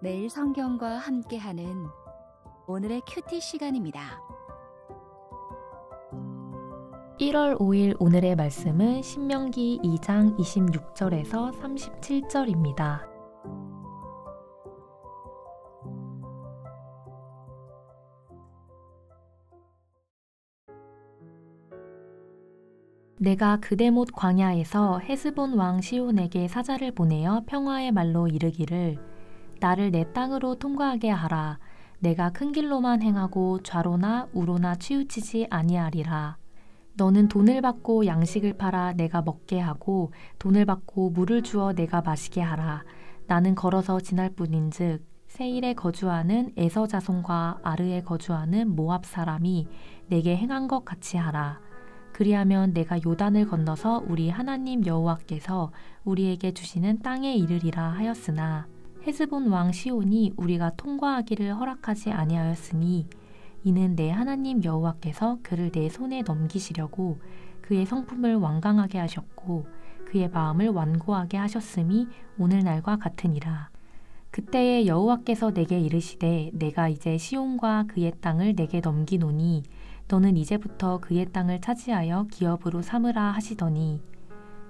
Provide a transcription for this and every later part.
매일 성경과 함께하는 오늘의 큐티 시간입니다. 1월 5일 오늘의 말씀은 신명기 2장 26절에서 37절입니다. 내가 그대못 광야에서 헤스본 왕 시온에게 사자를 보내어 평화의 말로 이르기를 나를 내 땅으로 통과하게 하라. 내가 큰 길로만 행하고 좌로나 우로나 치우치지 아니하리라. 너는 돈을 받고 양식을 팔아 내가 먹게 하고 돈을 받고 물을 주어 내가 마시게 하라. 나는 걸어서 지날 뿐인즉 세일에 거주하는 에서 자손과 아르에 거주하는 모압 사람이 내게 행한 것 같이 하라. 그리하면 내가 요단을 건너서 우리 하나님 여호와께서 우리에게 주시는 땅에 이르리라 하였으나 헤스본 왕 시온이 우리가 통과하기를 허락하지 아니하였으니 이는 내 하나님 여호와께서 그를 내 손에 넘기시려고 그의 성품을 완강하게 하셨고 그의 마음을 완고하게 하셨음이 오늘날과 같으니라. 그때에 여호와께서 내게 이르시되 내가 이제 시온과 그의 땅을 내게 넘기노니 너는 이제부터 그의 땅을 차지하여 기업으로 삼으라 하시더니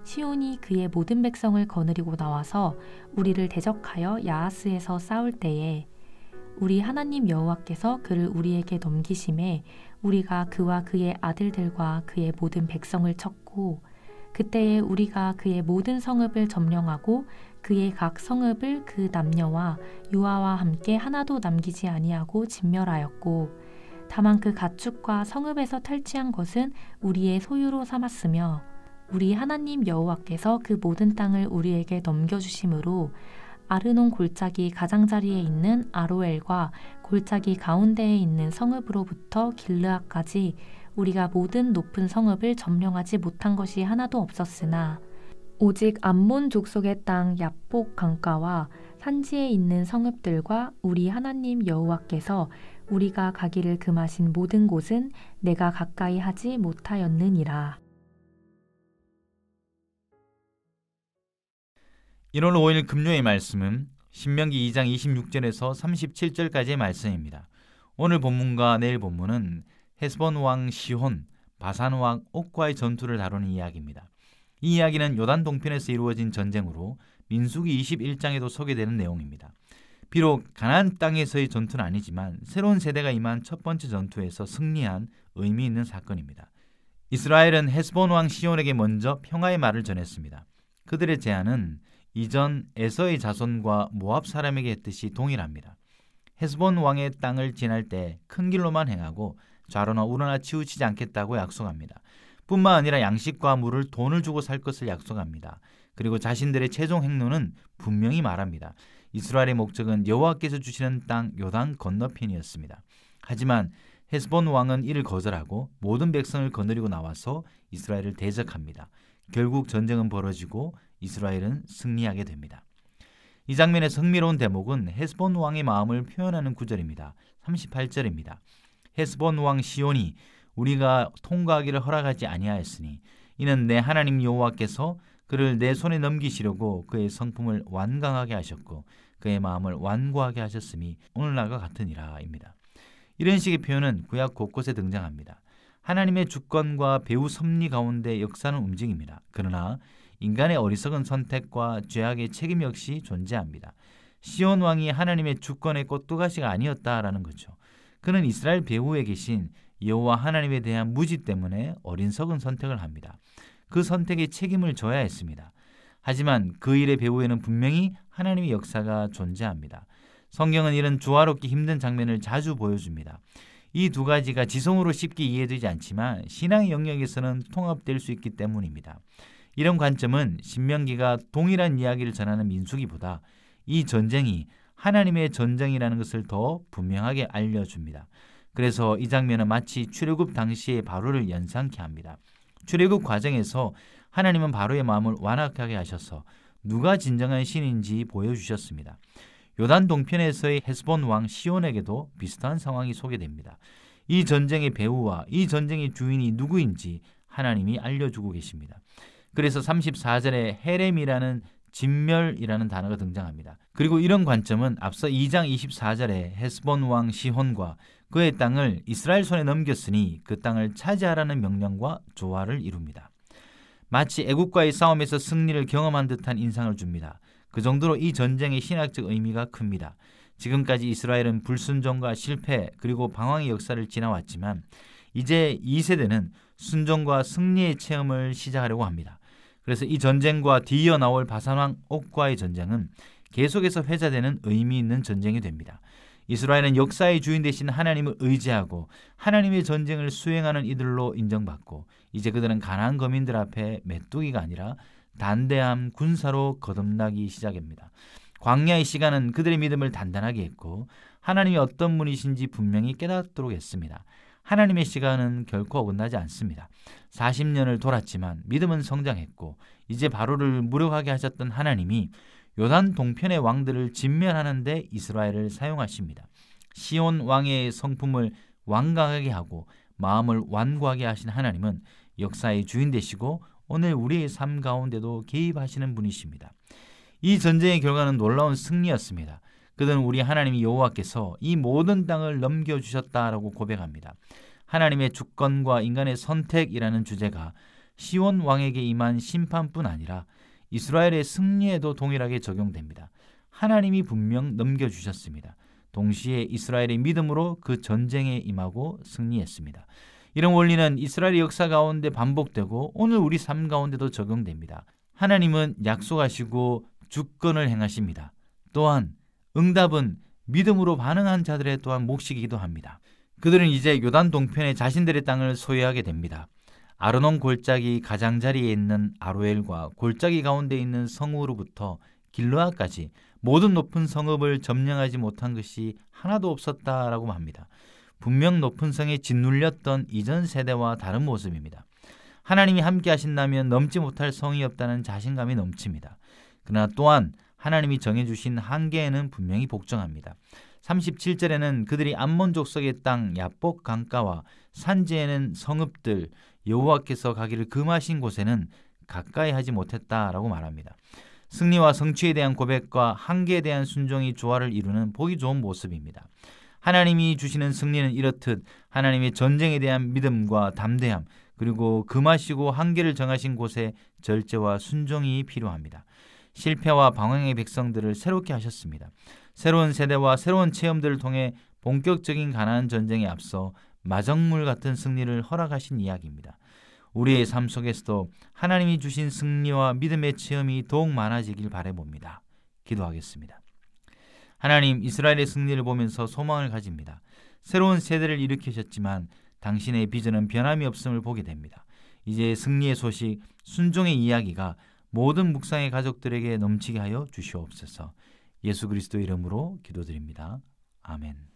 시온이 그의 모든 백성을 거느리고 나와서 우리를 대적하여 야하스에서 싸울 때에 우리 하나님 여호와께서 그를 우리에게 넘기심에 우리가 그와 그의 아들들과 그의 모든 백성을 쳤고 그때에 우리가 그의 모든 성읍을 점령하고 그의 각 성읍을 그 남녀와 유아와 함께 하나도 남기지 아니하고 진멸하였고 다만 그 가축과 성읍에서 탈취한 것은 우리의 소유로 삼았으며 우리 하나님 여호와께서 그 모든 땅을 우리에게 넘겨주심으로 아르논 골짜기 가장자리에 있는 아로엘과 골짜기 가운데에 있는 성읍으로부터 길르앗까지 우리가 모든 높은 성읍을 점령하지 못한 것이 하나도 없었으나 오직 암몬 족속의 땅 야복 강가와 산지에 있는 성읍들과 우리 하나님 여호와께서 우리가 가기를 금하신 모든 곳은 내가 가까이 하지 못하였느니라. 1월 5일 금요일 말씀은 신명기 2장 26절에서 37절까지의 말씀입니다. 오늘 본문과 내일 본문은 헤스본 왕 시혼, 바산 왕 옥과의 전투를 다루는 이야기입니다. 이 이야기는 요단 동편에서 이루어진 전쟁으로 민수기 21장에도 소개되는 내용입니다. 비록 가나안 땅에서의 전투는 아니지만 새로운 세대가 임한 첫 번째 전투에서 승리한 의미 있는 사건입니다. 이스라엘은 헤스본 왕 시온에게 먼저 평화의 말을 전했습니다. 그들의 제안은 이전 에서의 자손과 모압 사람에게 했듯이 동일합니다. 헤스본 왕의 땅을 지날 때 큰 길로만 행하고 좌로나 우로나 치우치지 않겠다고 약속합니다. 뿐만 아니라 양식과 물을 돈을 주고 살 것을 약속합니다. 그리고 자신들의 최종 행로는 분명히 말합니다. 이스라엘의 목적은 여호와께서 주시는 땅 요단 건너편이었습니다. 하지만 헤스본 왕은 이를 거절하고 모든 백성을 거느리고 나와서 이스라엘을 대적합니다. 결국 전쟁은 벌어지고 이스라엘은 승리하게 됩니다. 이 장면의 흥미로운 대목은 헤스본 왕의 마음을 표현하는 구절입니다. 38절입니다. 헤스본 왕 시온이 우리가 통과하기를 허락하지 아니하였으니 이는 내 하나님 여호와께서 그를 내 손에 넘기시려고 그의 성품을 완강하게 하셨고 그의 마음을 완고하게 하셨음이 오늘날과 같으니라 입니다. 이런 식의 표현은 구약 곳곳에 등장합니다. 하나님의 주권과 배후 섭리 가운데 역사는 움직입니다. 그러나 인간의 어리석은 선택과 죄악의 책임 역시 존재합니다. 시온 왕이 하나님의 주권의 꽃두가시가 아니었다라는 거죠. 그는 이스라엘 배후에 계신 여호와 하나님에 대한 무지 때문에 어린석은 선택을 합니다. 그 선택에 책임을 져야 했습니다. 하지만 그 일의 배후에는 분명히 하나님의 역사가 존재합니다. 성경은 이런 조화롭기 힘든 장면을 자주 보여줍니다. 이 두 가지가 지성으로 쉽게 이해되지 않지만 신앙의 영역에서는 통합될 수 있기 때문입니다. 이런 관점은 신명기가 동일한 이야기를 전하는 민수기보다 이 전쟁이 하나님의 전쟁이라는 것을 더 분명하게 알려줍니다. 그래서 이 장면은 마치 출애굽 당시의 바로를 연상케 합니다. 출애굽 과정에서 하나님은 바로의 마음을 완악하게 하셔서 누가 진정한 신인지 보여주셨습니다. 요단 동편에서의 헤스본 왕 시온에게도 비슷한 상황이 소개됩니다. 이 전쟁의 배후와 이 전쟁의 주인이 누구인지 하나님이 알려주고 계십니다. 그래서 34절에 헤렘이라는 진멸이라는 단어가 등장합니다. 그리고 이런 관점은 앞서 2장 24절에 헤스본 왕 시혼과 그의 땅을 이스라엘 손에 넘겼으니 그 땅을 차지하라는 명령과 조화를 이룹니다. 마치 애국과의 싸움에서 승리를 경험한 듯한 인상을 줍니다. 그 정도로 이 전쟁의 신학적 의미가 큽니다. 지금까지 이스라엘은 불순종과 실패 그리고 방황의 역사를 지나왔지만 이제 2세대는 순종과 승리의 체험을 시작하려고 합니다. 그래서 이 전쟁과 뒤이어 나올 바산왕 옥과의 전쟁은 계속해서 회자되는 의미 있는 전쟁이 됩니다. 이스라엘은 역사의 주인 되신 하나님을 의지하고 하나님의 전쟁을 수행하는 이들로 인정받고 이제 그들은 가나안 거민들 앞에 메뚜기가 아니라 단대함 군사로 거듭나기 시작합니다. 광야의 시간은 그들의 믿음을 단단하게 했고 하나님이 어떤 분이신지 분명히 깨닫도록 했습니다. 하나님의 시간은 결코 어긋나지 않습니다. 40년을 돌았지만 믿음은 성장했고 이제 바로를 무력하게 하셨던 하나님이 요단 동편의 왕들을 진멸하는 데 이스라엘을 사용하십니다. 시온 왕의 성품을 완강하게 하고 마음을 완고하게 하신 하나님은 역사의 주인 되시고 오늘 우리의 삶 가운데도 개입하시는 분이십니다. 이 전쟁의 결과는 놀라운 승리였습니다. 그들은 우리 하나님 여호와께서 이 모든 땅을 넘겨주셨다라고 고백합니다. 하나님의 주권과 인간의 선택이라는 주제가 시온 왕에게 임한 심판뿐 아니라 이스라엘의 승리에도 동일하게 적용됩니다. 하나님이 분명 넘겨주셨습니다. 동시에 이스라엘의 믿음으로 그 전쟁에 임하고 승리했습니다. 이런 원리는 이스라엘의 역사 가운데 반복되고 오늘 우리 삶 가운데도 적용됩니다. 하나님은 약속하시고 주권을 행하십니다. 또한 응답은 믿음으로 반응한 자들의 또한 몫이기도 합니다. 그들은 이제 요단 동편의 자신들의 땅을 소유하게 됩니다. 아르논 골짜기 가장자리에 있는 아로엘과 골짜기 가운데 있는 성읍으로부터 길르앗까지 모든 높은 성읍을 점령하지 못한 것이 하나도 없었다라고 합니다. 분명 높은 성에 짓눌렸던 이전 세대와 다른 모습입니다. 하나님이 함께 하신다면 넘지 못할 성이 없다는 자신감이 넘칩니다. 그러나 또한 하나님이 정해주신 한계에는 분명히 복종합니다. 37절에는 그들이 암몬 족속의 땅 야복 강가와 산지에는 성읍들 여호와께서 가기를 금하신 곳에는 가까이 하지 못했다라고 말합니다. 승리와 성취에 대한 고백과 한계에 대한 순종이 조화를 이루는 보기 좋은 모습입니다. 하나님이 주시는 승리는 이렇듯 하나님의 전쟁에 대한 믿음과 담대함 그리고 금하시고 한계를 정하신 곳에 절제와 순종이 필요합니다. 실패와 방황의 백성들을 새롭게 하셨습니다. 새로운 세대와 새로운 체험들을 통해 본격적인 가나안 전쟁에 앞서 마정물 같은 승리를 허락하신 이야기입니다. 우리의 삶 속에서도 하나님이 주신 승리와 믿음의 체험이 더욱 많아지길 바라봅니다. 기도하겠습니다. 하나님, 이스라엘의 승리를 보면서 소망을 가집니다. 새로운 세대를 일으키셨지만 당신의 비전은 변함이 없음을 보게 됩니다. 이제 승리의 소식, 순종의 이야기가 모든 묵상의 가족들에게 넘치게 하여 주시옵소서. 예수 그리스도 이름으로 기도드립니다. 아멘.